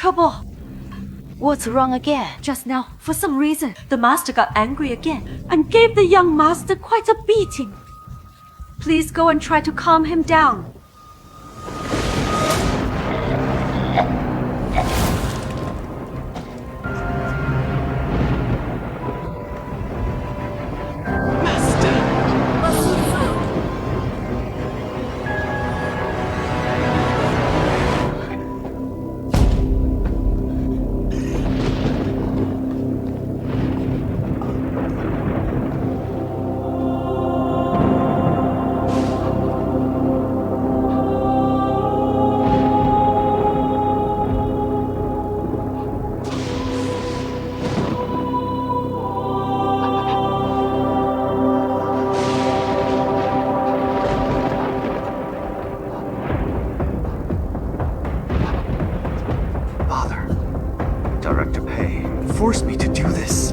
trouble? What's wrong again? Just now, for some reason, the master got angry again and gave the young master quite a beating. Please go and try to calm him down. Forced me to do this.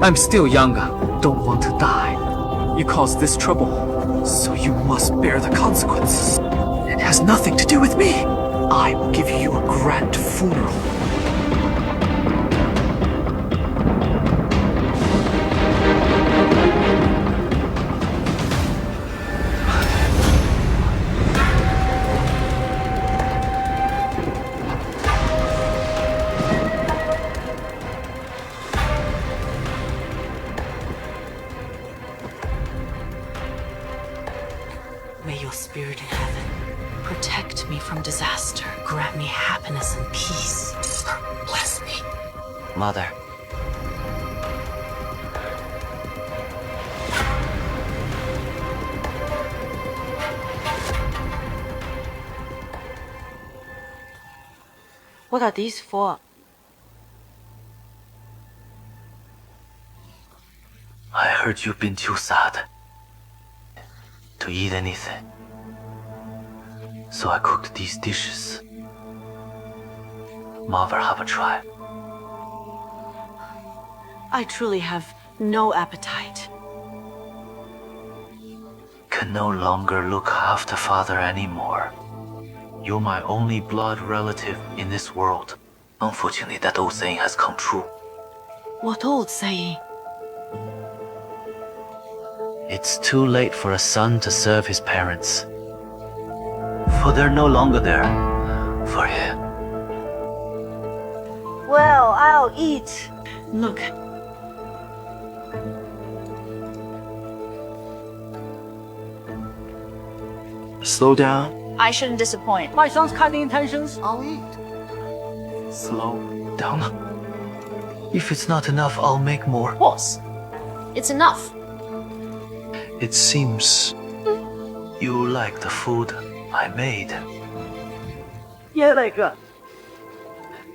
I'm still young, don't want to die. You caused this trouble, so you must bear the consequences. It has nothing to do with me. I will give you a grand funeral. May your spirit in heaven protect me from disaster, grant me happiness and peace. Bless me. Mother. What are these for? I heard you've been too sad to eat anything, so I cooked these dishes. Mother, have a try. I truly have no appetite. Can no longer look after father anymore. You're my only blood relative in this world. Unfortunately, that old saying has come true. What old saying? It's too late for a son to serve his parents, for they're no longer there for him. Well, I'll eat. Look. Slow down. I shouldn't disappoint. My son's kind intentions. I'll eat. Slow down. If it's not enough, I'll make more. Of course. It's enough. It seems you like the food I made.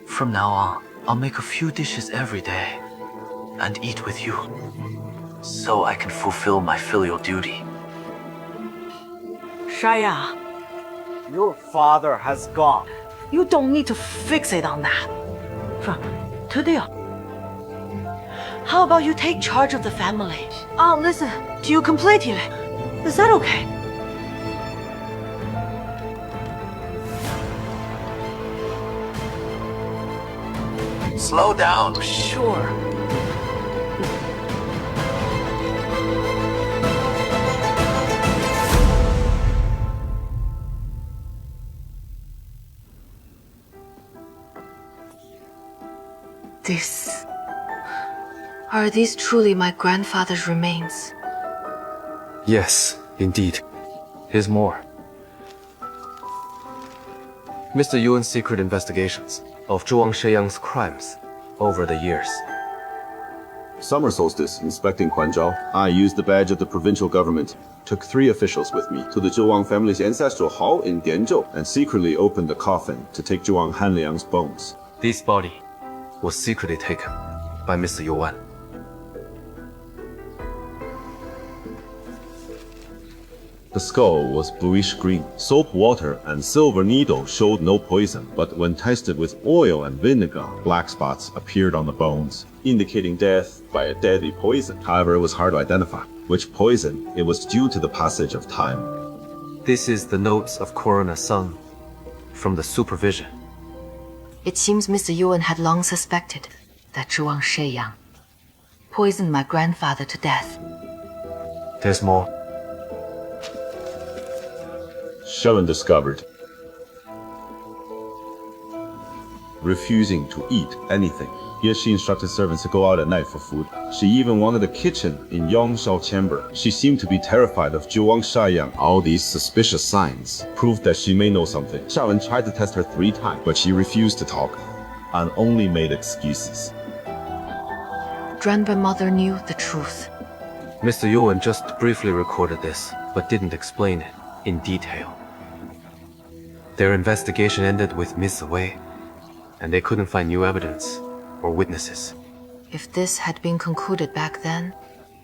From now on, I'll make a few dishes every day and eat with you, so I can fulfill my filial duty. Shaya, Your father has gone. you don't need to fixate on that. Today, how about you take charge of the family? I'll listen to you completely. Is that okay? Slow down. Sure. Are these truly my grandfather's remains? Yes, indeed. Here's more. Mr. Yuan's secret investigations of Zhuang Shi Yang's crimes over the years. Summer solstice, inspecting Quanzhao. I used the badge of the provincial government, took 3 officials with me to the Zhuang family's ancestral hall in Dianzhou, and secretly opened the coffin to take Zhuang Han Yan's bones. This body was secretly taken by Mr. Yuan. The skull was bluish green. Soap water and silver needle showed no poison, but when tested with oil and vinegar, black spots appeared on the bones, indicating death by a deadly poison. However, it was hard to identify which poison it was due to the passage of time. This is the notes of Coroner Sung from the supervision. It seems Mr. Yuan had long suspected that Zhuang Shi Yang poisoned my grandfather to death. There's more. Sharon discovered. Refusing to eat anything. Yet she instructed servants to go out at night for food. She even wanted a kitchen in Yongshao chamber. She seemed to be terrified of Zhuang Shi Yang. All these suspicious signs proved that she may know something. Sharon tried to test her 3 times, but she refused to talk and only made excuses. Grandmother knew the truth. Mr. Yuan just briefly recorded this, but didn't explain it in detail. Their investigation ended with Miss Wei, and they couldn't find new evidence or witnesses. If this had been concluded back then,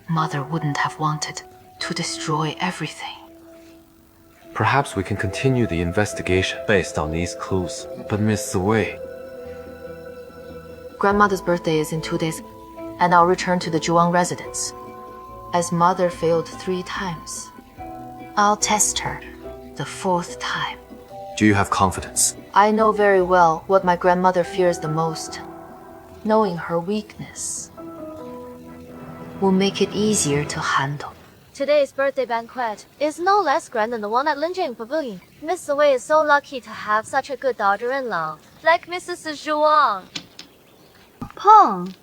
Mother wouldn't have wanted to destroy everything. Perhaps we can continue the investigation based on these clues. But Miss Wei... Grandmother's birthday is in 2 days, and I'll return to the Zhuang residence. As Mother failed 3 times, I'll test her the 4th time. Do you have confidence? I know very well what my grandmother fears the most. Knowing her weakness will make it easier to handle. Today's birthday banquet is no less grand than the one at Linjing Pavilion. Miss Wei is so lucky to have such a good daughter-in-law, like Mrs. Zhuang. Peng.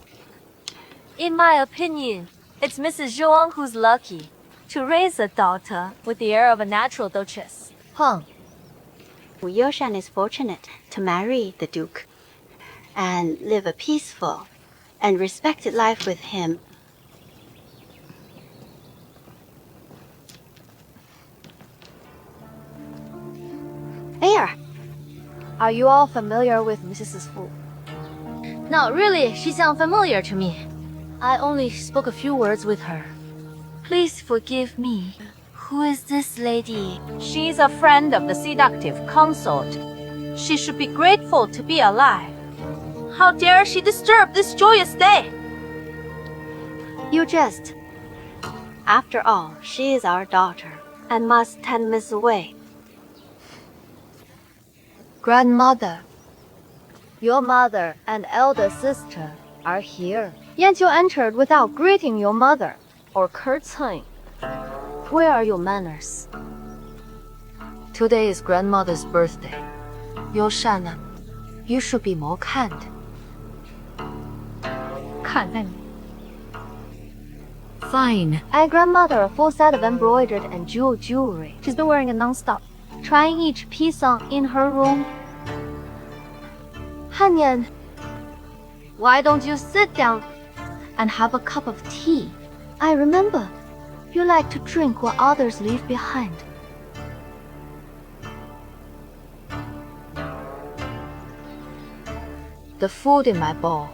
In my opinion, it's Mrs. Zhuang who's lucky to raise a daughter with the air of a natural duchess. Peng. Wu Youshan is fortunate to marry the Duke and live a peaceful and respected life with him. There. Are you all familiar with Mrs. Fu? No, really, she's unfamiliar to me. I only spoke a few words with her. Please forgive me. Who is this lady? She's a friend of the seductive consort. She should be grateful to be alive. How dare she disturb this joyous day? You jest. After all, she is our daughter and must tend Miss Wei. Grandmother, your mother and elder sister are here. Yanqiu entered without greeting your mother or curtsying. Where are your manners? Today is grandmother's birthday. Youshan, you should be more kind. 看在你. Fine. I grandmother a full set of embroidered and jeweled jewelry. She's been wearing it non-stop, trying each piece on in her room. Han Yan, why don't you sit down and have a cup of tea? I remember you like to drink what others leave behind. The food in my bowl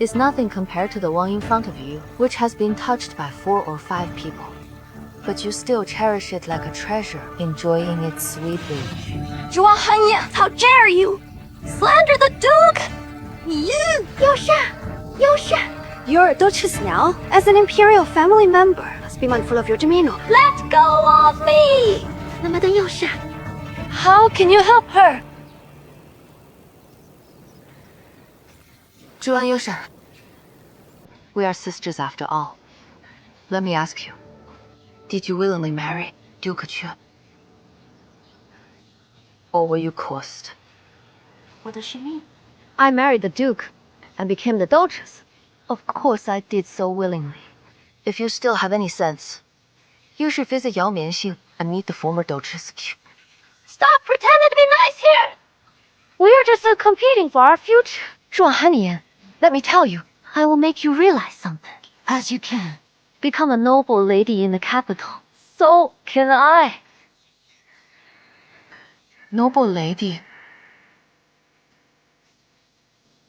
is nothing compared to the one in front of you, which has been touched by 4 or 5 people. But you still cherish it like a treasure, enjoying it sweetly. Zhuang Han Yan, how dare you slander the Duke! Youshan! You're a duchess now. As an imperial family member, must be mindful of your demeanor. Let go of me! Madame Youshan. How can you help her? Zhuang Youshan, we are sisters after all. Let me ask you, did you willingly marry Duke Chu? Or were you coerced? What does she mean? I married the Duke and became the Duchess. Of course I did so willingly. If you still have any sense, you should visit Yao Mianxing and meet the former Duchess. Stop pretending to be nice here! We're just competing for our future. Zhuang Han Yan, let me tell you, I will make you realize something. As you can become a noble lady in the capital, so can I. Noble lady.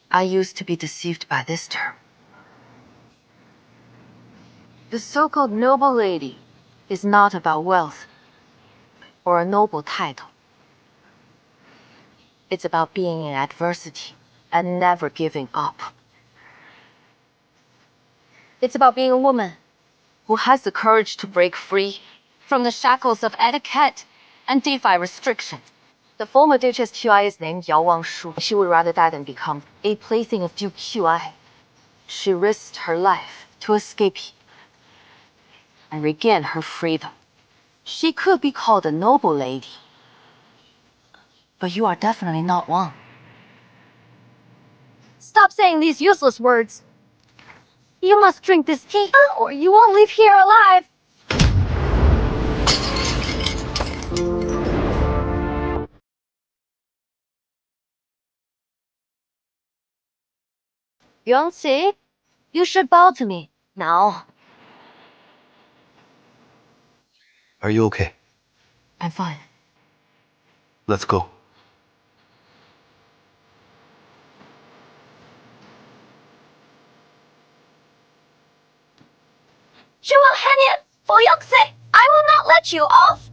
I used to be deceived by this term. The so-called noble lady is not about wealth or a noble title. It's about being in adversity and never giving up. It's about being a woman Who has the courage to break free from the shackles of etiquette and defy restriction. The former Duchess Qi is named Yao Wangshu. She would rather die than become a plaything of Duke Qi. She risked her life to escape and regain her freedom. She could be called a noble lady. But you are definitely not one. Stop saying these useless words. You must drink this tea, or you won't leave here alive. Yongxi, you should bow to me now. Are you okay? I'm fine. Let's go. Zhuang Han Yan, for Yongxi, I will not let you off.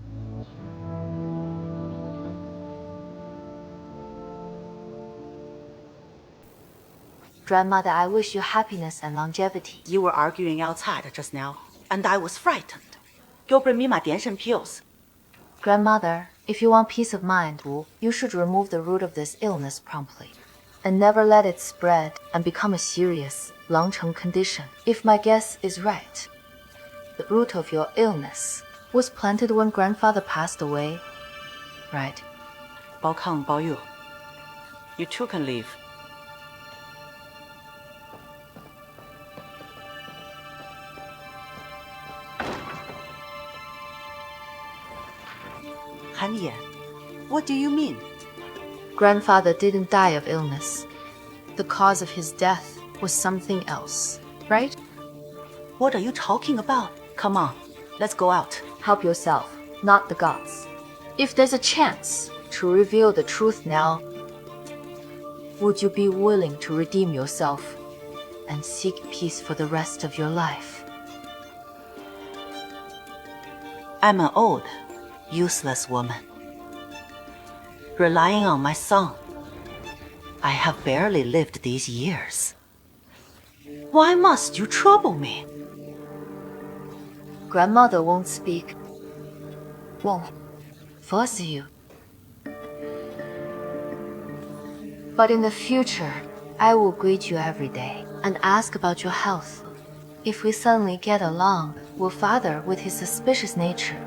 Grandmother, I wish you happiness and longevity. You were arguing outside just now, and I was frightened. Go bring me my Dianshen pills. Grandmother, if you want peace of mind, you should remove the root of this illness promptly, and never let it spread and become a serious, long-term condition. If my guess is right, the root of your illness was planted when grandfather passed away, right? Bao Kang, Bao Yu. You two can leave. Han Yan, what do you mean? Grandfather didn't die of illness. The cause of his death was something else, right? What are you talking about? Come on, let's go out. Help yourself, not the gods. If there's a chance to reveal the truth now, would you be willing to redeem yourself and seek peace for the rest of your life? I'm an old, useless woman. Relying on my son. I have barely lived these years. Why must you trouble me? Grandmother won't speak, won't force you. But in the future, I will greet you every day and ask about your health. If we suddenly get along, will father, with his suspicious nature,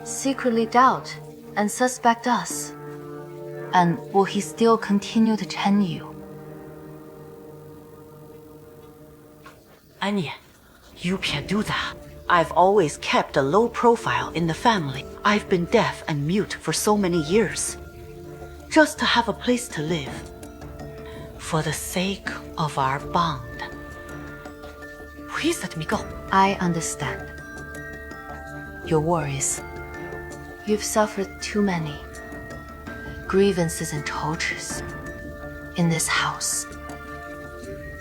secretly doubt and suspect us? And will he still continue to tend you? Anya, you can't do that. I've always kept a low profile in the family. I've been deaf and mute for so many years. Just to have a place to live. For the sake of our bond. Please let me go. I understand your worries. You've suffered too many grievances and tortures in this house.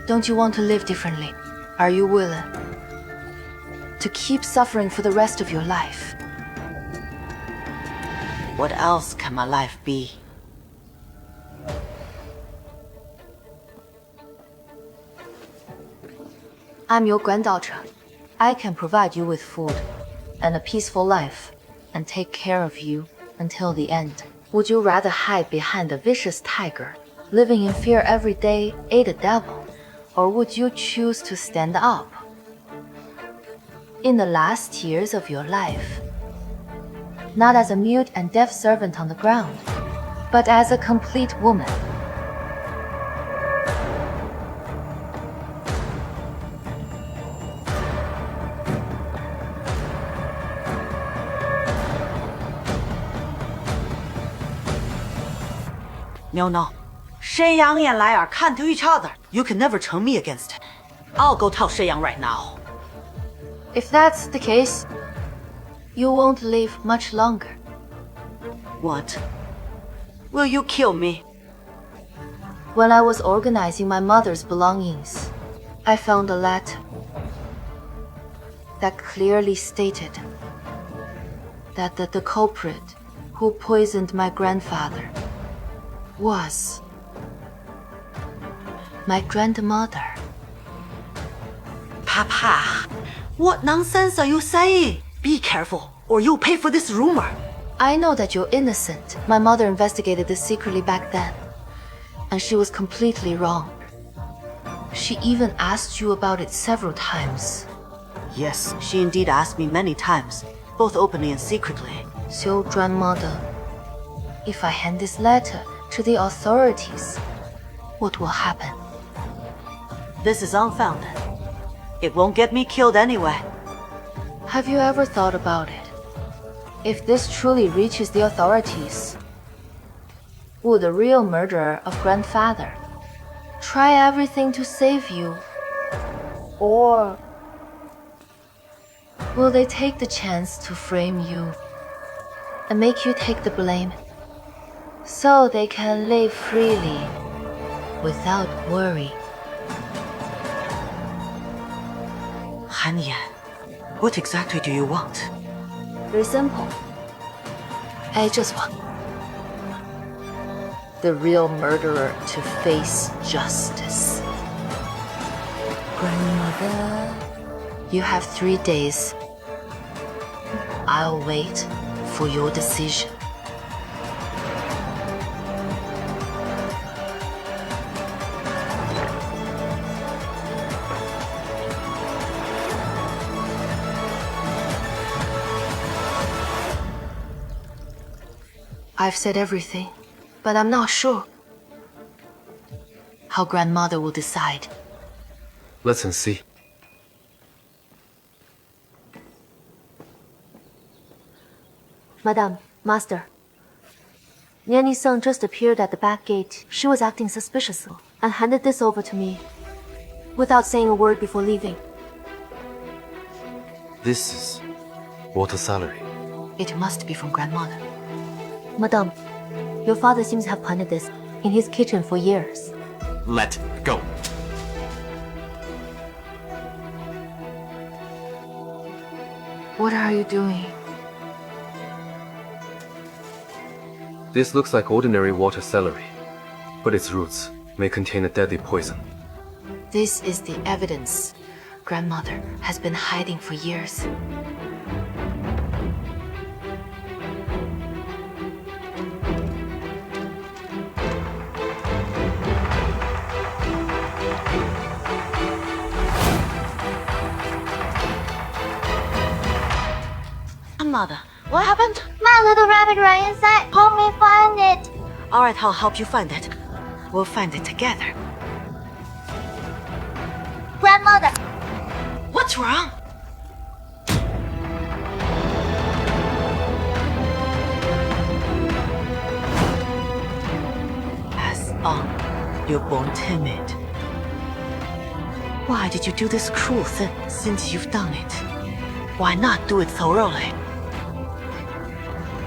Don't you want to live differently? Are you willing to keep suffering for the rest of your life? What else can my life be? I'm your granddaughter. I can provide you with food and a peaceful life and take care of you until the end. Would you rather hide behind a vicious tiger, living in fear every day, aid the devil? Or would you choose to stand up in the last years of your life, not as a mute and deaf servant on the ground, but as a complete woman? No. Shen Yang and Yunlai are kind to each other. You can never turn me against it. I'll go tell Shen Yang right now. If that's the case, you won't live much longer. What? Will you kill me? When I was organizing my mother's belongings, I found a letter that clearly stated that the culprit who poisoned my grandfather was my grandmother. Papa, what nonsense are you saying? Be careful, or you'll pay for this rumor. I know that you're innocent. My mother investigated this secretly back then, and she was completely wrong. She even asked you about it several times. Yes, she indeed asked me many times, both openly and secretly. So, grandmother, if I hand this letter to the authorities, what will happen? This is unfounded. It won't get me killed anyway. Have you ever thought about it? If this truly reaches the authorities, will the real murderer of grandfather try everything to save you? Or will they take the chance to frame you and make you take the blame so they can live freely without worry? Han Yan, what exactly do you want? Very simple. I just want the real murderer to face justice. Grandmother, you have 3 days. I'll wait for your decision. I've said everything, but I'm not sure how grandmother will decide. Let's see. Madam, Master. Niani Seng just appeared at the back gate. She was acting suspiciously and handed this over to me without saying a word before leaving. This is water salary. It must be from grandmother. Madam, your father seems to have planted this in his kitchen for years. Let go. What are you doing? This looks like ordinary water celery, but its roots may contain a deadly poison. This is the evidence grandmother has been hiding for years. Mother, what happened? My little rabbit right inside. Help me find it. Alright, I'll help you find it. We'll find it together. Grandmother. What's wrong? As you're born timid. Why did you do this cruel thing since you've done it? Why not do it thoroughly?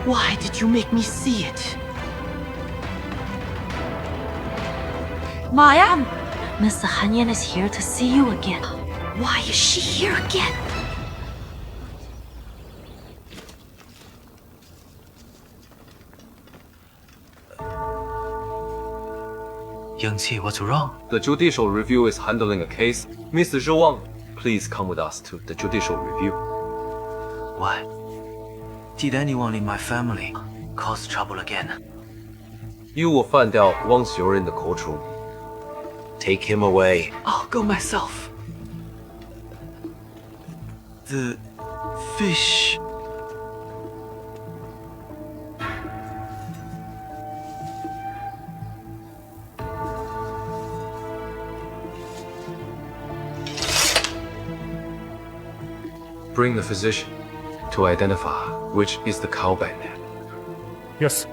Why did you make me see it? Maya, Mr. Han Yan is here to see you again. Why is she here again? Yangqi, what's wrong? The judicial review is handling a case. Mr. Zhuang, please come with us to the judicial review. What? Did anyone in my family cause trouble again? You will find out once you're in the courtroom. Take him away. I'll go myself. The fish. Bring the physician to identify which is the cow bandit. Yes.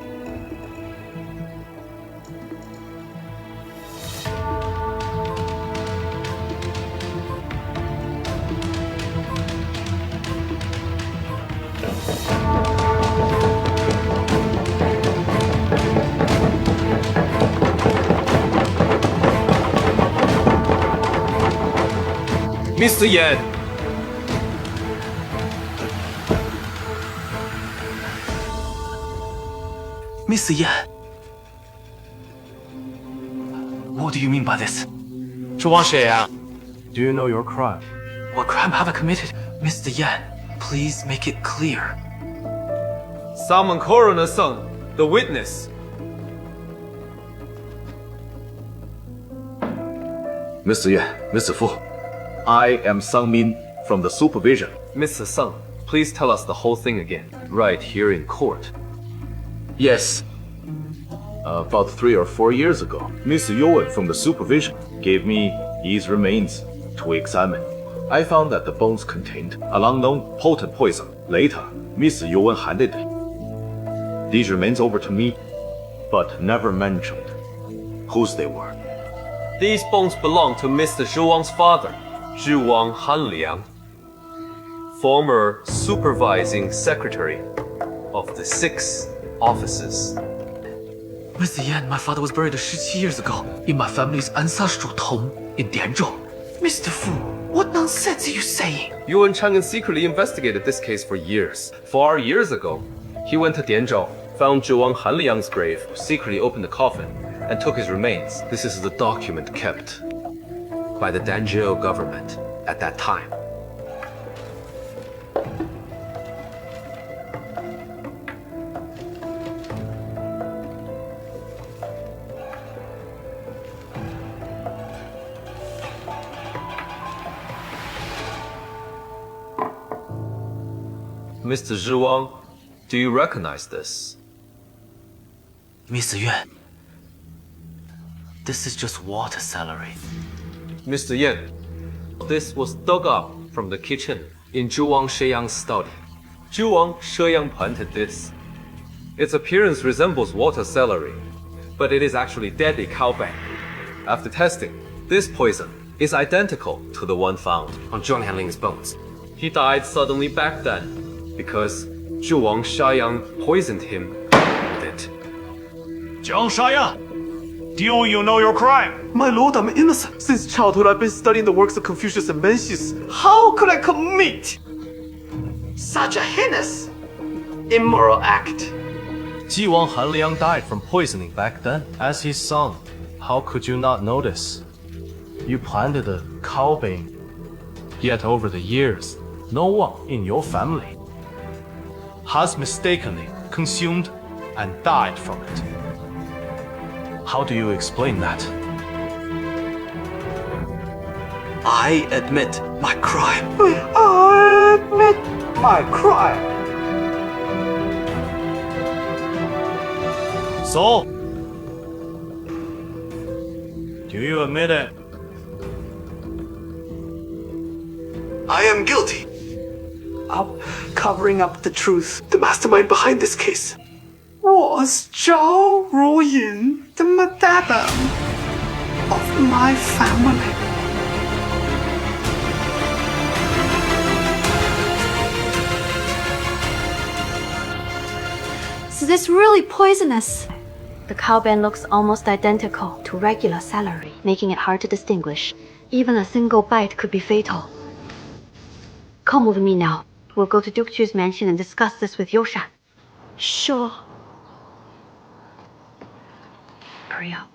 Mr. Yan! Mr. Yan! What do you mean by this? Zhuang Shi Yang, do you know your crime? What crime have I committed? Mr. Yan, please make it clear. Summon Coroner Sung, the witness. Mr. Yuan, Mr. Fu, I am Sang Min from the supervision. Mr. Sung, please tell us the whole thing again, right here in court. Yes. About 3 or 4 years ago, Mr. Yuan from the supervision gave me these remains to examine. I found that the bones contained an unknown potent poison. Later, Mr. Yuan handed these remains over to me, but never mentioned whose they were. These bones belong to Mr. Zhuang's father, Zhuang Han Yan, former supervising secretary of the 6 offices. Mr. Yan, my father was buried 17 years ago in my family's ancestral tomb in Dianzhou. Mr. Fu, what nonsense are you saying? Yuan Chang'an secretly investigated this case for years. 4 years ago, he went to Dianzhou, found Zhuang Han Liang's grave, secretly opened the coffin, and took his remains. This is the document kept by the Danzhou government at that time. Mr. Zhuang, do you recognize this? Mr. Yuan, this is just water celery. Mr. Yan, this was dug up from the kitchen in Zhuang Shi Yang's study. Zhuang Shi Yang planted this. Its appearance resembles water celery, but it is actually deadly cowbang. After testing, this poison is identical to the one found on Zhuang Hanling's bones. He died suddenly back then because Zhuang Shi Yang poisoned him with it. Zhuang Shi Yang, do you know your crime? My lord, I'm innocent. Since childhood, I've been studying the works of Confucius and Mencius. How could I commit such a heinous, immoral act? Zhuang Han Liang died from poisoning back then. As his son, how could you not notice? You planted a cowbane. Yet over the years, no one in your family has mistakenly consumed and died from it. How do you explain that? I admit my crime. I admit my crime. So, do you admit it? I am guilty of covering up the truth. The mastermind behind this case was Zhao Ruyin, the madam of my family. Is this really poisonous? The cowbane looks almost identical to regular celery, making it hard to distinguish. Even a single bite could be fatal. Come with me now. We'll go to Duke Chu's mansion and discuss this with Youshan. Sure. Hurry up.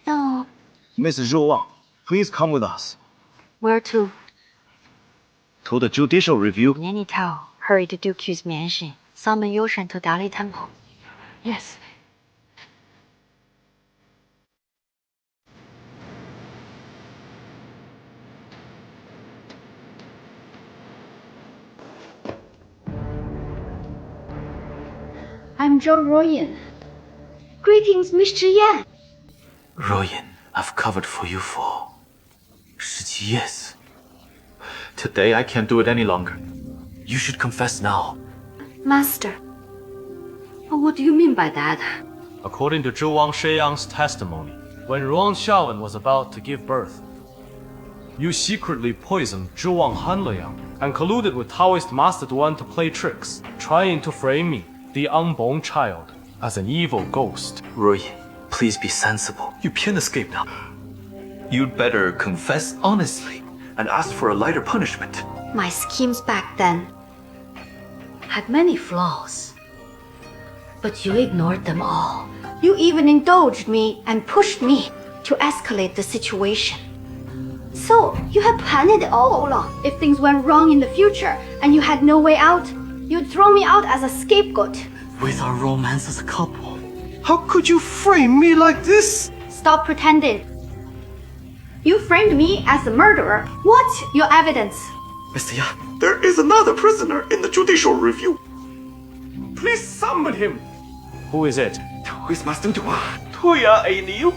No. Mrs. Zhou Wang, please come with us. Where to? To the judicial review. Yanitao, hurry to Duke Chu's mansion. Summon Youshan to Dali Temple. Yes. I'm Zhou Ruyin. Greetings, Mr. Yan. Ruyin, I've covered for you for 17 years. Today I can't do it any longer. You should confess now. Master. What do you mean by that? According to Zhuang Shi Yang's testimony, when Ruang Xiaowen was about to give birth, you secretly poisoned Zhuang Han Liang and colluded with Taoist Master Duan to play tricks, trying to frame me, the unborn child, as an evil ghost. Ruyin, please be sensible. You can't escape now. You'd better confess honestly and ask for a lighter punishment. My schemes back then had many flaws, but you ignored them all. You even indulged me and pushed me to escalate the situation. So, you had planned it all along. If things went wrong in the future and you had no way out, you'd throw me out as a scapegoat. With our romance as a couple, how could you frame me like this? Stop pretending. You framed me as a murderer. What's your evidence? Mr. Yan, there is another prisoner in the judicial review. Please summon him. Who is it? Who is Master Zhuang? Tuya a Niu.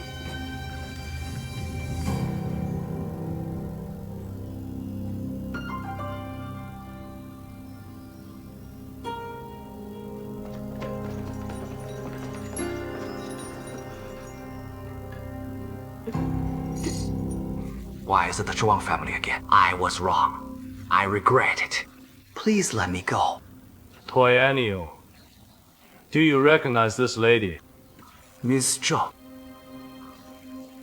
Why is it the Zhuang family again? I was wrong. I regret it. Please let me go. Toy Anio. Do you recognize this lady? Miss Zhou.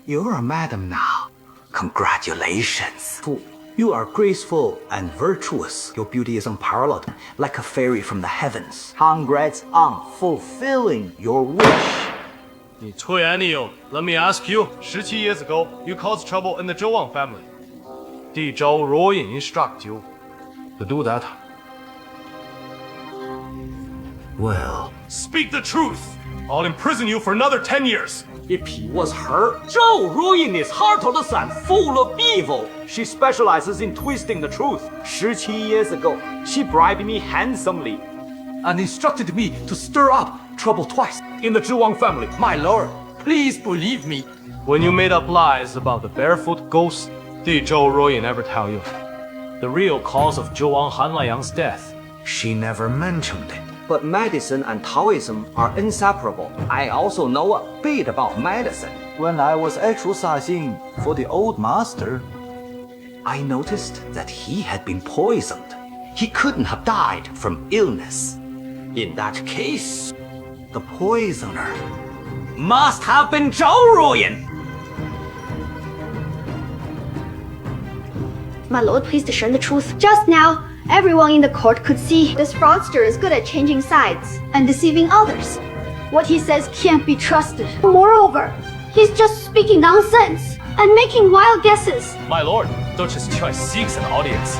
You're a madam now. Congratulations. You are graceful and virtuous. Your beauty is unparalleled, like a fairy from the heavens. Congrats on fulfilling your wish. Toy Anio, let me ask you. 17 years ago, you caused trouble in the Zhuang family. Did Zhou Ruoyin instruct you to do that? Well... Speak the truth! I'll imprison you for another 10 years! If he was her, Zhou Ruoyin is heartless and full of evil. She specializes in twisting the truth. 17 years ago, she bribed me handsomely and instructed me to stir up trouble twice in the Zhuang family. My lord, please believe me. When you made up lies about the barefoot ghost, did Zhou Ruoyin ever tell you the real cause of Zhuang Han Yan's death? She never mentioned it. But medicine and Taoism are inseparable. I also know a bit about medicine. When I was exercising for the old master, I noticed that he had been poisoned. He couldn't have died from illness. In that case, the poisoner must have been Zhou Ruoyin. My lord, please discern the truth. Just now, everyone in the court could see this fraudster is good at changing sides and deceiving others. What he says can't be trusted. Moreover, he's just speaking nonsense and making wild guesses. My lord, Duchess Choi seeks an audience.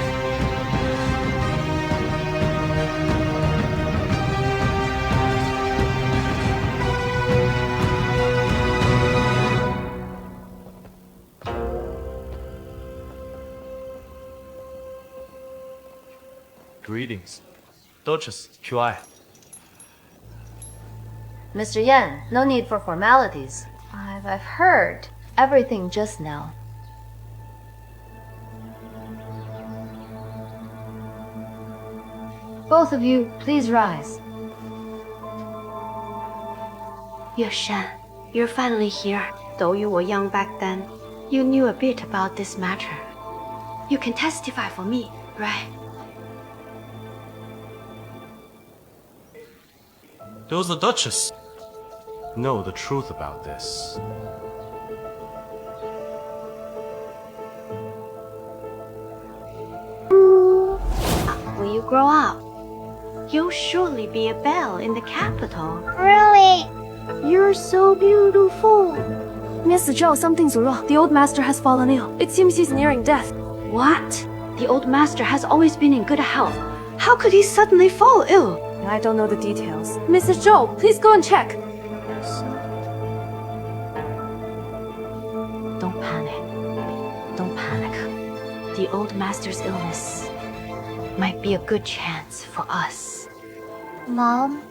Greetings. Duchess, QI. Mr. Yan, no need for formalities. I've heard everything just now. Both of you, please rise. Yushan, you're finally here. Though you were young back then, you knew a bit about this matter. You can testify for me, right? Does the Duchess know the truth about this? When you grow up, you'll surely be a belle in the capital. Really? You're so beautiful. Miss Zhou, something's wrong. The old master has fallen ill. It seems he's nearing death. What? The old master has always been in good health. How could he suddenly fall ill? I don't know the details. Mrs. Zhou, please go and check. Don't panic. Don't panic. The old master's illness might be a good chance for us. Mom,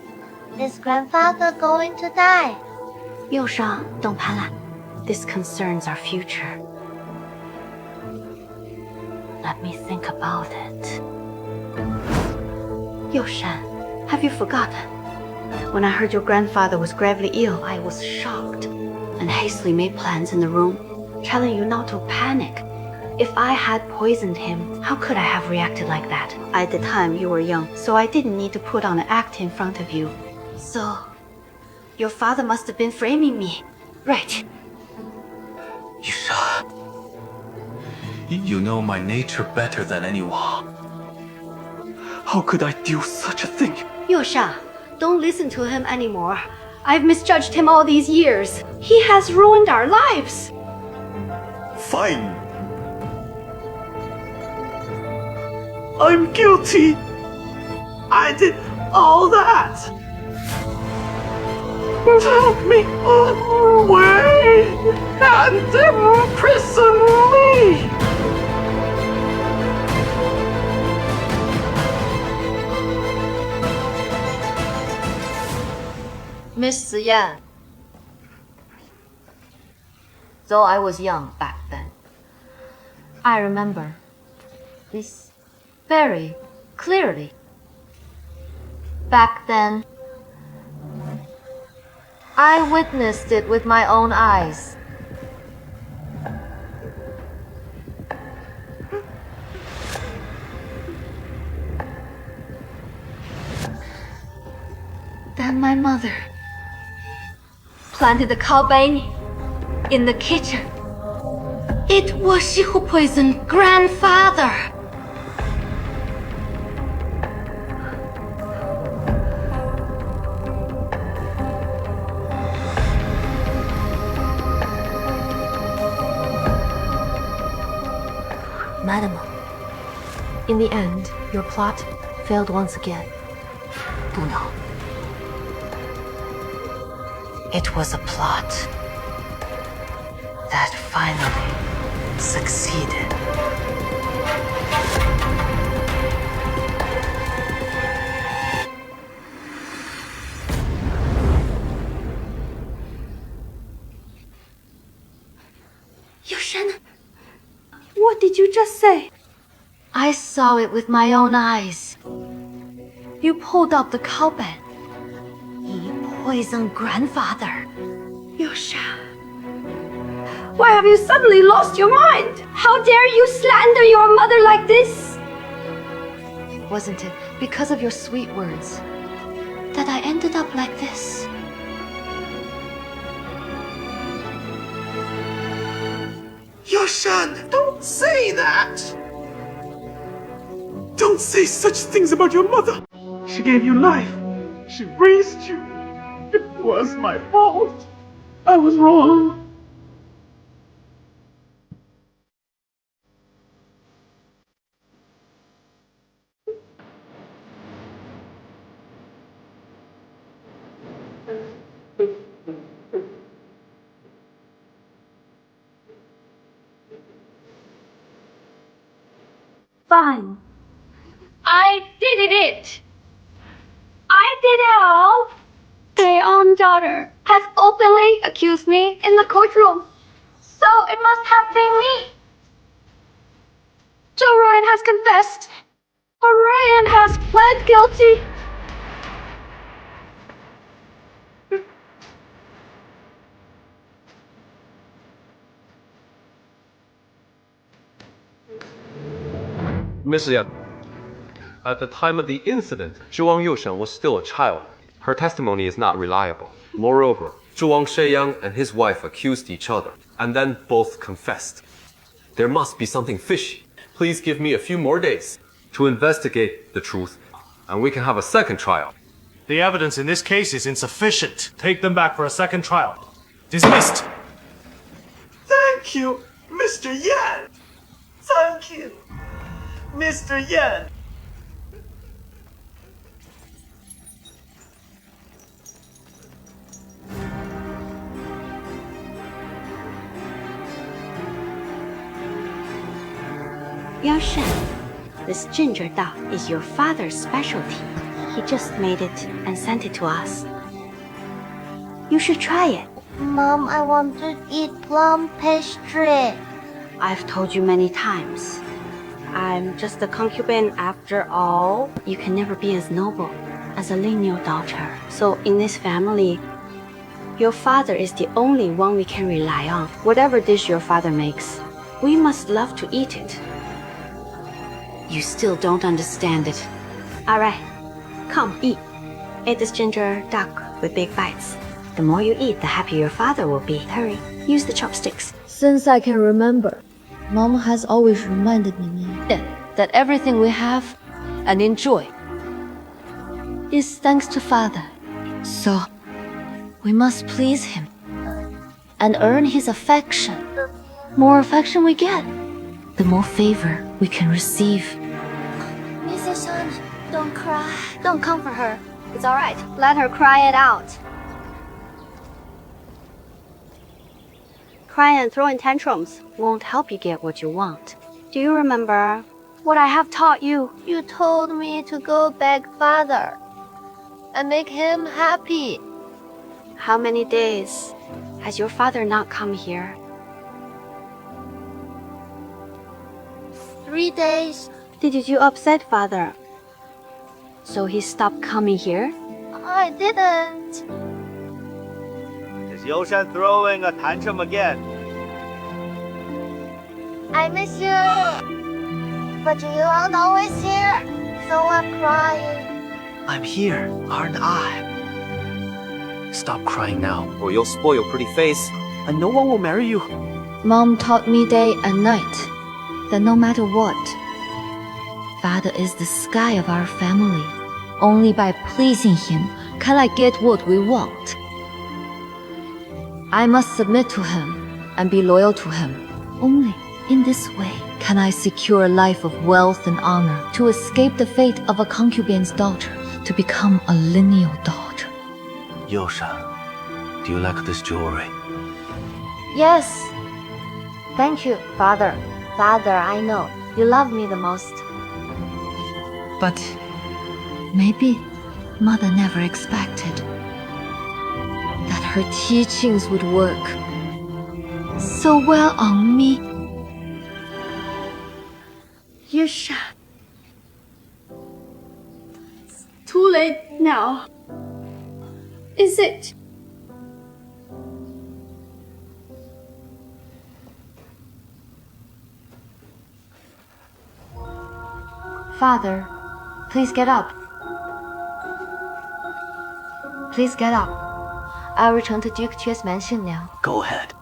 is grandfather going to die? Yoshang, don't panic. This concerns our future. Let me think about it. Yoshan, have you forgotten? When I heard your grandfather was gravely ill, I was shocked and hastily made plans in the room, telling you not to panic. If I had poisoned him, how could I have reacted like that? At the time, you were young, so I didn't need to put on an act in front of you. So, your father must have been framing me, right? Yusha, you know my nature better than anyone. How could I do such a thing? Yosha, don't listen to him anymore. I've misjudged him all these years. He has ruined our lives. Fine. I'm guilty. I did all that. Take me away and imprison me. Miss Yan, though I was young back then, I remember this very clearly. Back then, I witnessed it with my own eyes. Then my mother planted the cowbane in the kitchen. It was she who poisoned grandfather. Madam, in the end, your plot failed once again. Buno. It was a plot that finally succeeded. Yushen, what did you just say? I saw it with my own eyes. You pulled up the cowbell. He poisoned grandfather. Yushen, why have you suddenly lost your mind? How dare you slander your mother like this? Wasn't it because of your sweet words that I ended up like this? Yoshan, don't say that! Don't say such things about your mother! She gave you life. She raised you. It was my fault. I was wrong. Fine. I did it. I did it all. Their own daughter has openly accused me in the courtroom. So it must have been me. Zhou Ryan has confessed. Ryan has pled guilty. Miss Yan, at the time of the incident, Zhuang Yushen was still a child. Her testimony is not reliable. Moreover, Zhuang Shi Yang and his wife accused each other, and then both confessed. There must be something fishy. Please give me a few more days to investigate the truth, and we can have a second trial. The evidence in this case is insufficient. Take them back for a second trial. Dismissed. Thank you, Mr. Yan. Thank you, Mr. Yan. Yao Shen, this ginger dao is your father's specialty. He just made it and sent it to us. You should try it. Mom, I want to eat plum pastry. I've told you many times. I'm just a concubine after all. You can never be as noble as a lineal daughter. So in this family, your father is the only one we can rely on. Whatever dish your father makes, we must love to eat it. You still don't understand it. Alright, come, eat. Eat this ginger duck with big bites. The more you eat, the happier your father will be. Hurry, use the chopsticks. Since I can remember, Mom has always reminded me that everything we have and enjoy is thanks to Father. So, we must please him and earn his affection. More affection we get, the more favor we can receive. Mrs. Shan, don't cry. Don't comfort her. It's alright. Let her cry it out. Crying and throwing tantrums won't help you get what you want. Do you remember what I have taught you? You told me to go beg father and make him happy. How many days has your father not come here? 3 days. Did you upset father? So he stopped coming here? I didn't. Is Youshan throwing a tantrum again? I miss you. But you aren't always here, so I'm crying. I'm here, aren't I? Stop crying now, Or you'll spoil your pretty face. and no one will marry you. Mom taught me day and night that no matter what, Father is the sky of our family. Only by pleasing him can I get what we want. I must submit to him and be loyal to him. Only in this way can I secure a life of wealth and honor, to escape the fate of a concubine's daughter, to become a lineal daughter. Youshan, do you like this jewelry? Yes. Thank you, Father. Father, I know you love me the most. But maybe Mother never expected that her teachings would work so well on me. Youshan. It's too late now. Is it? Father, please get up. Please get up. I'll return to Duke Chue's mansion now. Go ahead.